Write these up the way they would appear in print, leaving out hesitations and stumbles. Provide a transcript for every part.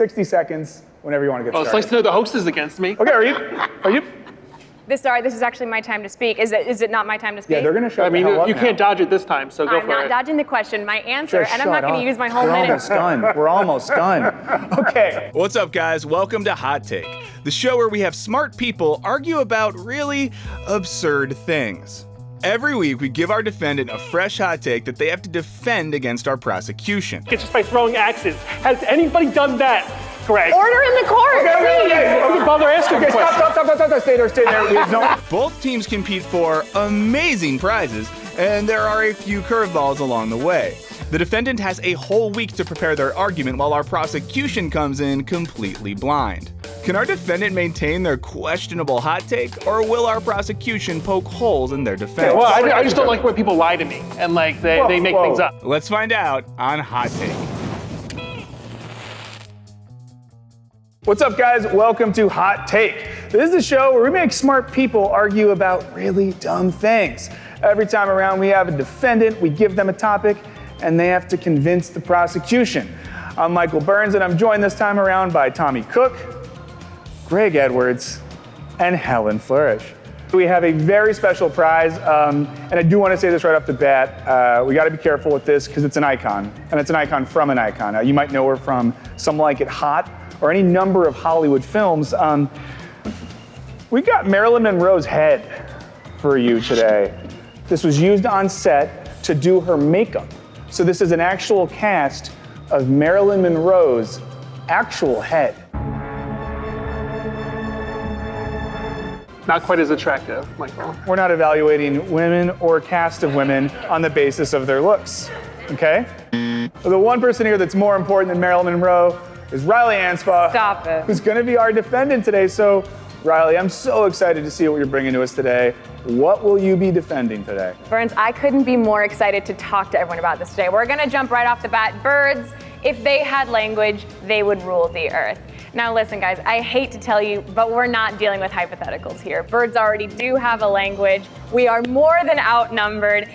60 seconds, whenever you want to get started. It's nice to know the host is against me. Okay, are you? This is actually my time to speak. Is it not my time to speak? Yeah, they're going to shut the hell up you can't dodge it this time, so go I'm for not it. dodging the question, my answer, Just and I'm not shut going up. to use my whole We're minute. almost done. We're almost done. Okay. What's up, guys? Welcome to Hot Take, the show where we have smart people argue about really absurd things. Every week, we give our defendant a fresh hot take that they have to defend against our prosecution. It's just by throwing axes. Has anybody done that, Greg? Order in the court, please. Don't bother asking Okay, questions. stop. Stay there. We have no... Both teams compete for amazing prizes, and there are a few curveballs along the way. The defendant has a whole week to prepare their argument while our prosecution comes in completely blind. Can our defendant maintain their questionable hot take, or will our prosecution poke holes in their defense? Well, I just don't like when people lie to me and they make things up. Let's find out on Hot Take. What's up, guys? Welcome to Hot Take. This is the show where we make smart people argue about really dumb things. Every time around, we have a defendant, we give them a topic, and they have to convince the prosecution. I'm Michael Burns, and I'm joined this time around by Tommy Cook, Greg Edwards, and Helen Floersh. We have a very special prize, and I do want to say this right off the bat. We got to be careful with this because it's an icon, and it's an icon from an icon. You might know her from Some Like It Hot or any number of Hollywood films. We got Marilyn Monroe's head for you today. This was used on set to do her makeup. So this is an actual cast of Marilyn Monroe's actual head. Not quite as attractive, Michael. We're not evaluating women or cast of women on the basis of their looks, okay? The one person here that's more important than Marilyn Monroe is Reilly Anspaugh. Stop it. Who's gonna be our defendant today. So, Reilly, I'm so excited to see what you're bringing to us today. What will you be defending today? Burns, I couldn't be more excited to talk to everyone about this today. We're going to jump right off the bat. Birds, if they had language, they would rule the earth. Now listen, guys, I hate to tell you, but we're not dealing with hypotheticals here. Birds already do have a language. We are more than outnumbered.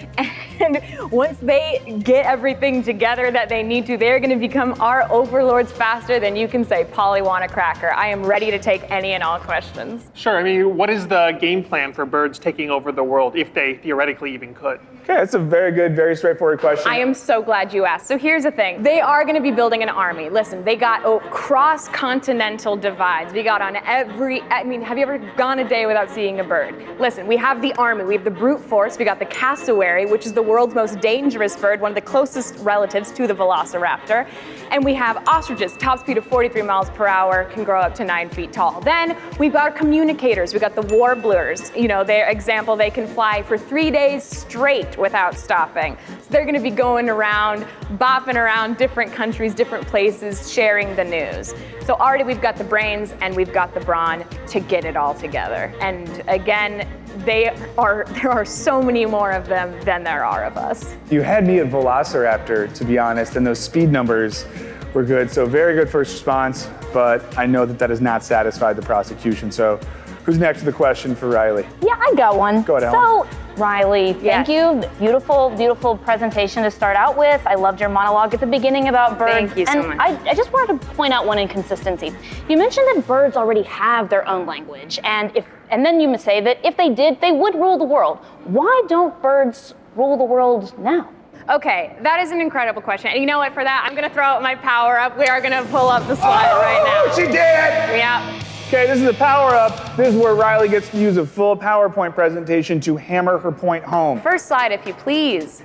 And once they get everything together that they need to, they're going to become our overlords faster than you can say, Polly want a cracker. I am ready to take any and all questions. Sure, what is the game plan for birds taking over the world, if they theoretically even could? Okay, that's a very good, very straightforward question. I am so glad you asked. So here's the thing. They are going to be building an army. Listen, they got cross-continental divides. We got on have you ever gone a day without seeing a bird? Listen, we have the army. We have the brute force. We got the cassowary, which is the world's most dangerous bird, one of the closest relatives to the velociraptor. And we have ostriches, top speed of 43 miles per hour, can grow up to 9 feet tall. Then we've got communicators. We got the warblers. Their example, they can fly for 3 days straight without stopping. So they're going to be going around, bopping around different countries, different places, sharing the news. So already we've got the brains and we've got the brawn to get it all together. And again, there are so many more of them than there are of us. You had me at Velociraptor, to be honest, and those speed numbers were good. So very good first response, but I know that has not satisfied the prosecution. So who's next to the question for Reilly? Yeah, I got one. Go ahead, So, Reilly, thank you. Beautiful, beautiful presentation to start out with. I loved your monologue at the beginning about birds. Thank you so much. I just wanted to point out one inconsistency. You mentioned that birds already have their own language, and then you say that if they did, they would rule the world. Why don't birds rule the world now? Okay, that is an incredible question. And you know what, for that, I'm gonna throw out my power up. We are gonna pull up the slide right now. She did! Yeah. Okay, this is the power up. This is where Reilly gets to use a full PowerPoint presentation to hammer her point home. First slide, if you please.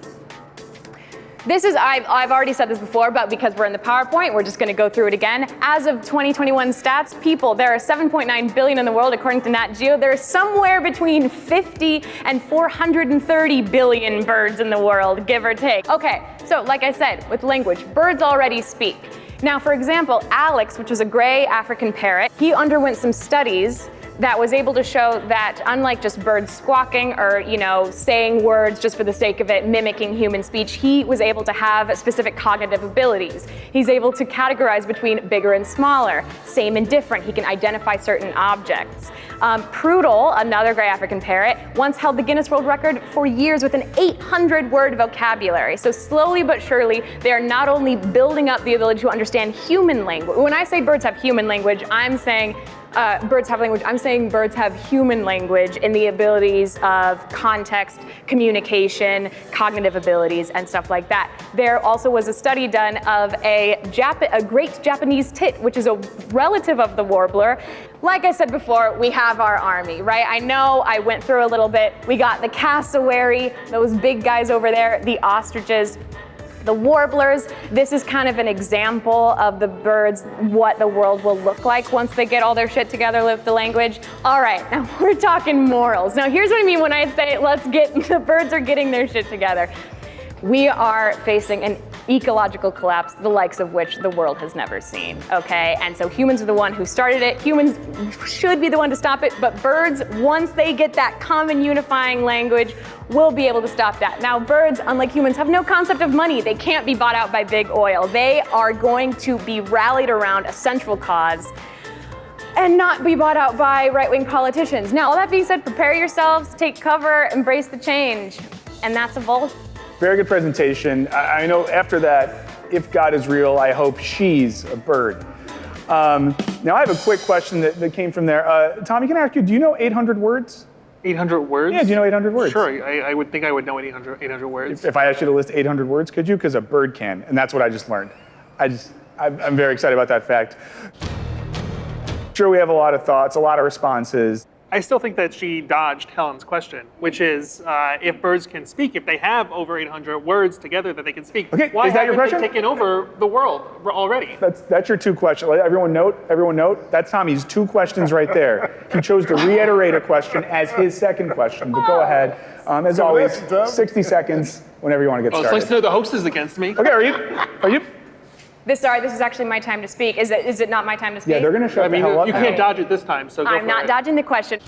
This is, I've already said this before, but because we're in the PowerPoint, we're just gonna go through it again. As of 2021 stats, there are 7.9 billion in the world, according to Nat Geo. There are somewhere between 50 and 430 billion birds in the world, give or take. Okay, so like I said, with language, birds already speak. Now, for example, Alex, which was a gray African parrot, he underwent some studies that was able to show that unlike just birds squawking or, saying words just for the sake of it, mimicking human speech, he was able to have specific cognitive abilities. He's able to categorize between bigger and smaller, same and different. He can identify certain objects. Prudel, another gray African parrot, once held the Guinness World Record for years with an 800-word vocabulary. So slowly but surely, they are not only building up the ability to understand human language. When I say birds have human language, I'm saying birds have language. I'm saying birds have human language in the abilities of context, communication, cognitive abilities, and stuff like that. There also was a study done of a great Japanese tit, which is a relative of the warbler. Like I said before, we have our army, right? I know I went through a little bit. We got the cassowary, those big guys over there, the ostriches, the warblers. This is kind of an example of the birds, what the world will look like once they get all their shit together with the language. All right, now we're talking morals. Now here's what I mean when I say the birds are getting their shit together. We are facing an ecological collapse, the likes of which the world has never seen, okay? And so humans are the one who started it. Humans should be the one to stop it, but birds, once they get that common unifying language, will be able to stop that. Now, birds, unlike humans, have no concept of money. They can't be bought out by big oil. They are going to be rallied around a central cause and not be bought out by right-wing politicians. Now, all that being said, prepare yourselves, take cover, embrace the change. And that's a Volt. Very good presentation. I know after that, if God is real, I hope she's a bird. Now I have a quick question that came from there. Tommy, can I ask you, do you know 800 words? 800 words? Yeah, do you know 800 words? Sure, I would think I would know 800 words. If I asked you to list 800 words, could you? Because a bird can, and that's what I just learned. I'm very excited about that fact. Sure, we have a lot of thoughts, a lot of responses. I still think that she dodged Helen's question, which is if birds can speak, if they have over 800 words together that they can speak, Okay, why is that your haven't question? they taken over the world already? That's your two questions. Let everyone note. That's Tommy's two questions right there. He chose to reiterate a question as his second question, but go ahead. As always, 60 seconds whenever you want to get Well, it's started. nice to know the host is against me. Okay, are you? This is actually my time to speak. Is it not my time to speak? Yeah, they're gonna shut the hell up. You can't dodge it this time, so go I'm for not it. dodging the question.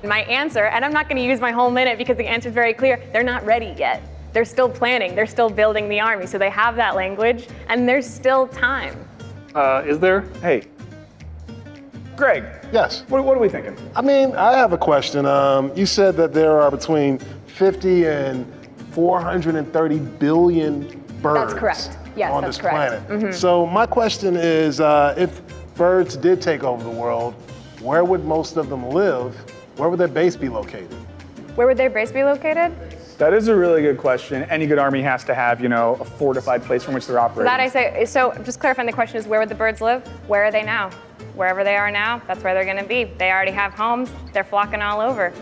My answer, and I'm not going to use my whole minute because the answer is very clear, they're not ready yet. They're still planning, they're still building the army, so they have that language, and there's still time. Is there? Hey, Greg. Yes. What are we thinking? I mean, I have a question. You said that there are between 50 and 430 billion birds That's correct. Yes, on that's this correct. planet. So my question is, if birds did take over the world, where would most of them live? Where would their base be located? Where would their base be located? That is a really good question. Any good army has to have, a fortified place from which they're operating. That I say, so just clarifying the question is, where would the birds live? Where are they now? Wherever they are now, that's where they're gonna be. They already have homes, they're flocking all over.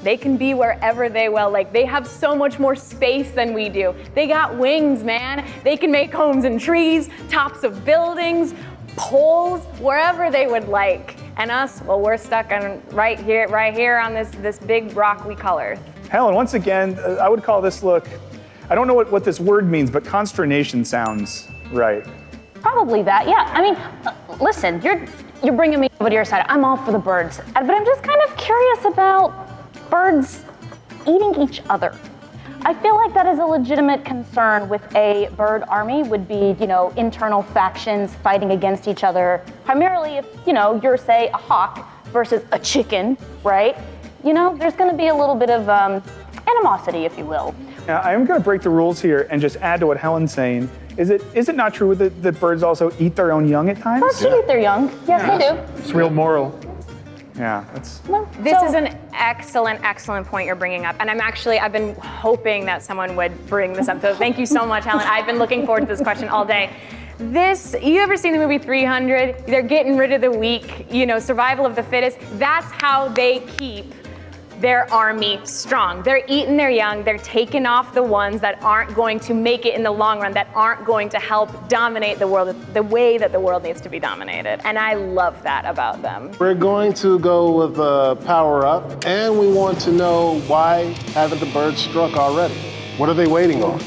They can be wherever they will. Like, they have so much more space than we do. They got wings, man. They can make homes in trees, tops of buildings, poles, wherever they would like. And us, well, we're stuck on right here on this big rock we call Earth. Helen, once again, I would call this look, I don't know what this word means, but consternation sounds right. Probably that, yeah. I mean, listen, you're bringing me over to your side. I'm all for the birds, but I'm just kind of curious about birds eating each other. I feel like that is a legitimate concern with a bird army, would be, internal factions fighting against each other. Primarily if, you're, say, a hawk versus a chicken, right? There's gonna be a little bit of animosity, if you will. Now, I am gonna break the rules here and just add to what Helen's saying. Is it not true that birds also eat their own young at times? Birds do eat their young, yes they do. It's real moral. Yeah, that's... This is an excellent point you're bringing up. And I've been hoping that someone would bring this up. So thank you so much, Helen. I've been looking forward to this question all day. You ever seen the movie 300? They're getting rid of the weak, survival of the fittest. That's how they keep their army strong. They're eating their young, they're taking off the ones that aren't going to make it in the long run, that aren't going to help dominate the world the way that the world needs to be dominated. And I love that about them. We're going to go with power up, and we want to know, why haven't the birds struck already? What are they waiting on?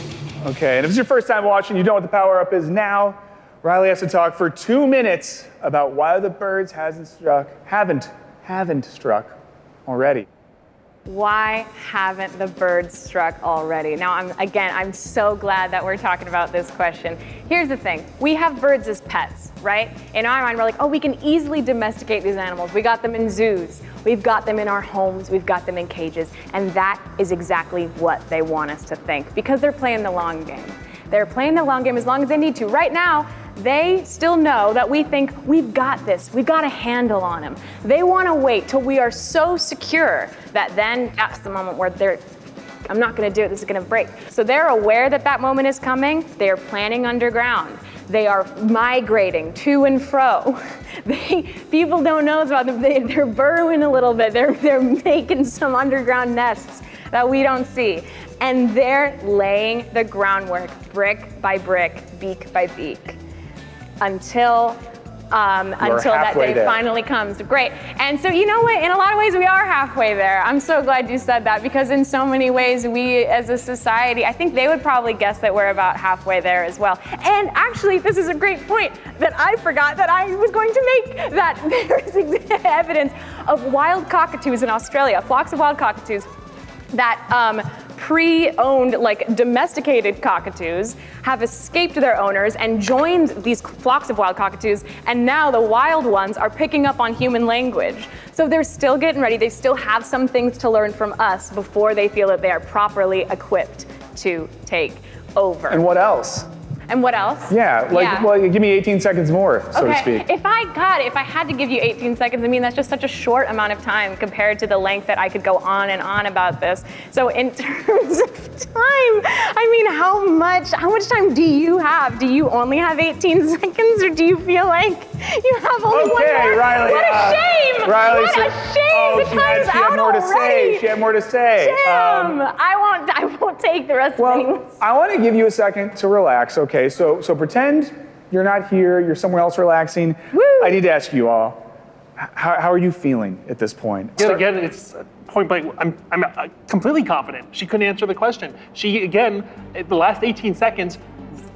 Okay, and if it's your first time watching, you know what the power up is now. Reilly has to talk for 2 minutes about why the birds haven't struck already. Why haven't the birds struck already? Now, I'm so glad that we're talking about this question. Here's the thing. We have birds as pets, right? In our mind, we're like, oh, we can easily domesticate these animals. We got them in zoos. We've got them in our homes. We've got them in cages. And that is exactly what they want us to think, because they're playing the long game. They're playing the long game as long as they need to. Right now, they still know that we think we've got this, we've got a handle on them. They want to wait till we are so secure that then that's the moment where I'm not going to do it, this is going to break. So they're aware that that moment is coming. They are planning underground. They are migrating to and fro. People don't know about them. They're burrowing a little bit. They're making some underground nests that we don't see. And they're laying the groundwork brick by brick, beak by beak, until that day finally comes. Great. And so you know what? In a lot of ways, we are halfway there. I'm so glad you said that, because in so many ways, we as a society, I think they would probably guess that we're about halfway there as well. And actually, this is a great point that I forgot that I was going to make, that there's evidence of wild cockatoos in Australia, flocks of wild cockatoos that pre-owned, like domesticated cockatoos have escaped their owners and joined these flocks of wild cockatoos, and now the wild ones are picking up on human language. So they're still getting ready. They still have some things to learn from us before they feel that they are properly equipped to take over. And what else? And what else? Yeah, well, give me 18 seconds more, so to speak. If I had to give you 18 seconds, I mean, that's just such a short amount of time compared to the length that I could go on and on about this. So in terms of time, I mean, how much time do you have? Do you only have 18 seconds, or do you feel like you have only one more? Reilly, what a shame! Reilly, what a shame! The time's out already. She had more to say. Damn! I won't take the rest of things. I want to give you a second to relax, okay? So pretend you're not here, you're somewhere else relaxing. Woo! I need to ask you all, how are you feeling at this point? Again, it's point blank. I'm completely confident. She couldn't answer the question. She, again, the last 18 seconds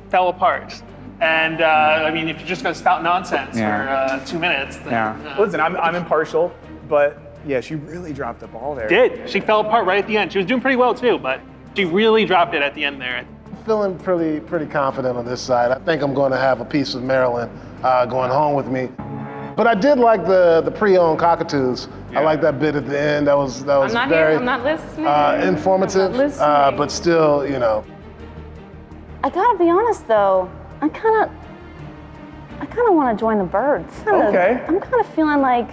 fell apart. And I mean, if you're just going to spout nonsense for 2 minutes, then... Listen, I'm impartial, but yeah, she really dropped the ball there. She fell apart right at the end. She was doing pretty well too, but she really dropped it at the end there. Feeling pretty confident on this side. I think I'm going to have a piece of Marilyn going home with me. But I did like the pre-owned cockatoos. I like that bit at the end. That was very I'm not listening. informative, I'm not listening. but still, you know. I gotta be honest though, I kind of want to join the birds. Okay. I'm kind of feeling like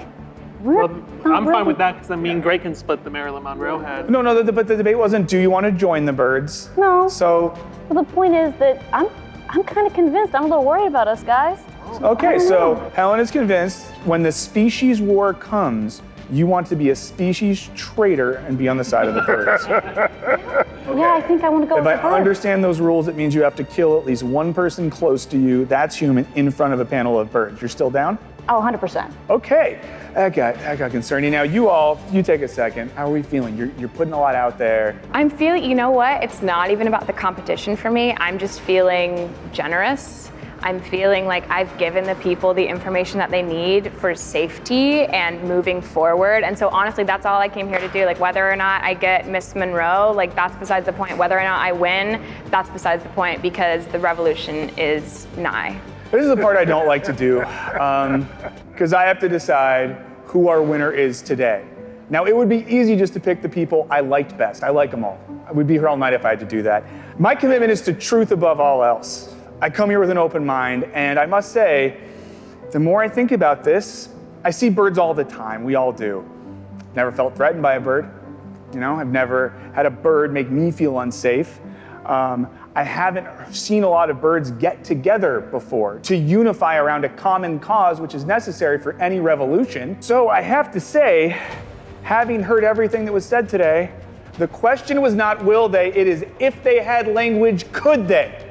we're I'm fine with that, because me and Greg can split the Marilyn Monroe head. No, but the debate wasn't, do you want to join the birds? No. So. Well, the point is that I'm kind of convinced. I'm a little worried about us guys. Okay, so Helen is convinced when the species war comes, you want to be a species traitor and be on the side of the birds. Yeah, I think I want to go If with I the birds. understand those rules, it means you have to kill at least one person close to you, that's human, in front of a panel of birds. You're still down? Oh, 100%. Okay, that got concerning. Now you take a second. How are we feeling? You're putting a lot out there. I'm feeling, you know what? It's not even about the competition for me. I'm just feeling generous. I'm feeling like I've given the people the information that they need for safety and moving forward. And so honestly, that's all I came here to do. Like, whether or not I get Miss Monroe, like, that's besides the point. Whether or not I win, that's besides the point, because the revolution is nigh. This is the part I don't like to do, because I have to decide who our winner is today. Now, it would be easy just to pick the people I liked best. I like them all. I would be here all night if I had to do that. My commitment is to truth above all else. I come here with an open mind, and I must say, the more I think about this, I see birds all the time. We all do. Never felt threatened by a bird. You know, I've never had a bird make me feel unsafe. I haven't seen a lot of birds get together before to unify around a common cause, which is necessary for any revolution. So I have to say, having heard everything that was said today, the question was not will they, it is if they had language, could they?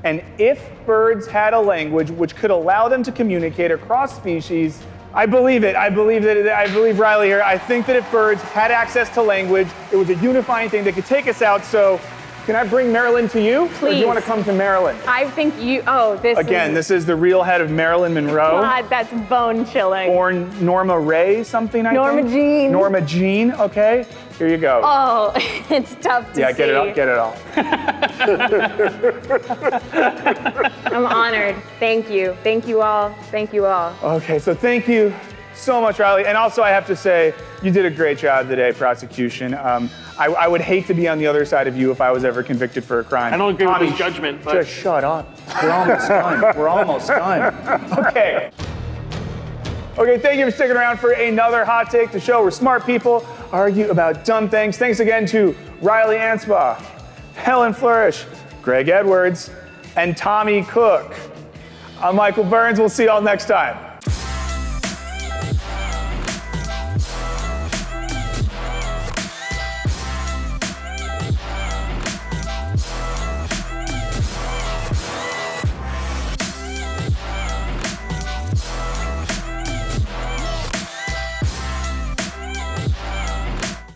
And if birds had a language which could allow them to communicate across species, I believe it. I believe Reilly here. I think that if birds had access to language, it was a unifying thing that could take us out. So Can I bring Marilyn to you? Or do Please. you want to come to Marilyn? I think you. Oh, this. Again, this is the real head of Marilyn Monroe. God, that's bone chilling. Or Norma Ray, something I Norma think. Jean. Norma Jean. Okay, here you go. Oh, it's tough to see. Yeah, get it all. Get it all. I'm honored. Thank you. Thank you all. Thank you all. Okay, so thank you so much, Reilly. And also, I have to say, you did a great job today, prosecution. I would hate to be on the other side of you if I was ever convicted for a crime. I don't agree Tommy, with his judgment, but just shut up. We're almost done. We're almost done. Okay. Okay, thank you for sticking around for another Hot Take, the show where smart people argue about dumb things. Thanks again to Reilly Anspaugh, Helen Floersh, Greg Edwards, and Tommy Cook. I'm Michael Burns. We'll see y'all next time.